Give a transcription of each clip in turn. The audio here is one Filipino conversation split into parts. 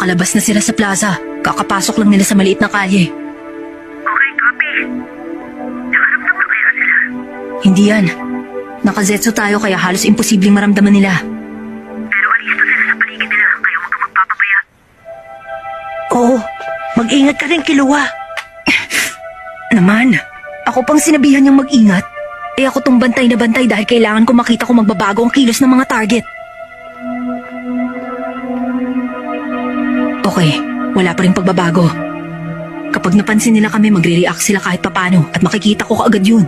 Nakalabas na sila sa plaza. Kakapasok lang nila sa maliit na kalye. Okay, copy. Nakaramdam na kaya sila? Hindi yan. Nakazetso tayo kaya halos imposibleng maramdaman nila. Pero alisto sila sa paligid nila, kaya huwag kang magpapabaya. Oo, mag-ingat ka rin, Kiluwa. Naman, ako pang sinabihan niyang mag-ingat. Ako tong bantay na bantay dahil kailangan ko makita kung magbabago ang kilos ng mga target. Okay, wala pa rin pagbabago. Kapag napansin nila kami, magre-react sila kahit papano at makikita ko kaagad yun.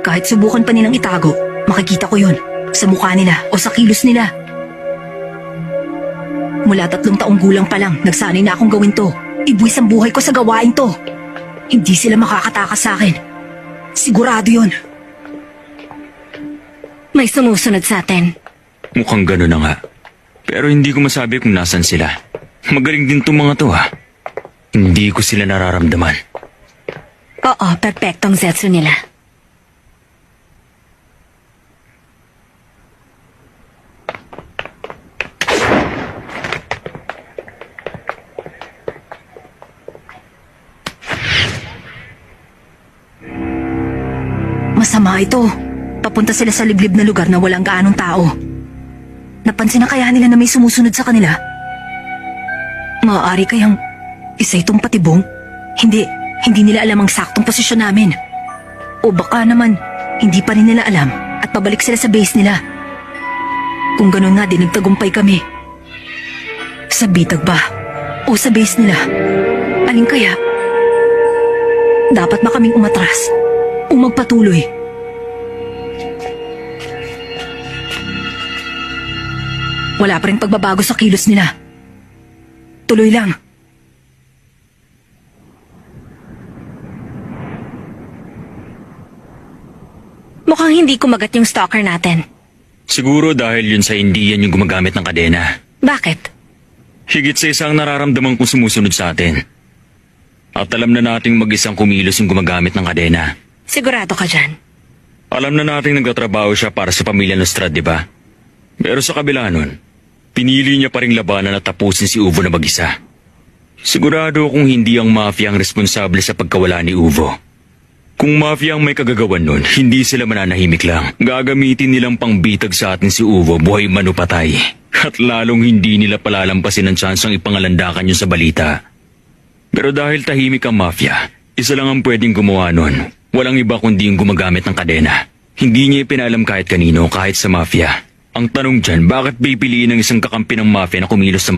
Kahit subukan pa nilang itago, makikita ko yun. Sa mukha nila o sa kilos nila. Mula 3 taong gulang pa lang, nagsanay na akong gawin to. Ibuwis ang buhay ko sa gawain to. Hindi sila makakatakas sa akin. Sigurado yun. May sumusunod sa atin. Mukhang gano'n na nga. Pero hindi ko masabi kung nasan sila. Magaling din tong mga to ha. Hindi ko sila nararamdaman. Oo, perpektong zetsu nila. Masama ito. Papunta sila sa liblib na lugar na walang gaanong tao. Napansin na kaya nila na may sumusunod sa kanila? Maaari kayang isa itong patibong? Hindi nila alam ang saktong posisyon namin. O baka naman, hindi pa rin nila alam at pabalik sila sa base nila. Kung ganun nga din, nagtagumpay kami. Sa bitag ba? O sa base nila? Alin kaya? Dapat ba kaming umatras? O magpatuloy? Wala pa rin pagbabago sa kilos nila. Tuloy lang. Mukhang hindi kumagat yung stalker natin. Siguro dahil yun sa Indian yung gumagamit ng kadena. Bakit? Higit sa isang nararamdaman kong sumusunod sa atin. At alam na nating mag-isang kumilos yung gumagamit ng kadena. Sigurado ka dyan? Alam na nating nagtatrabaho siya para sa pamilya Nostrad, di ba? Pero sa kabila nun, pinili niya pa ring labanan at tapusin si Uvo na mag-isa. Sigurado kung hindi ang mafia ang responsable sa pagkawala ni Uvo. Kung mafia ang may kagagawan nun, hindi sila mananahimik lang. Gagamitin nilang pangbitag sa atin si Uvo, buhay manupatay. At lalong hindi nila palalampasin ang tsansang ipangalandakan yun sa balita. Pero dahil tahimik ang mafia, isa lang ang pwedeng gumawa nun. Walang iba kundi yung gumagamit ng kadena. Hindi niya ipinalam kahit kanino, kahit sa mafia. Ang tanong dyan, bakit pipiliin ng isang kakampi ng mafia na kumilos sa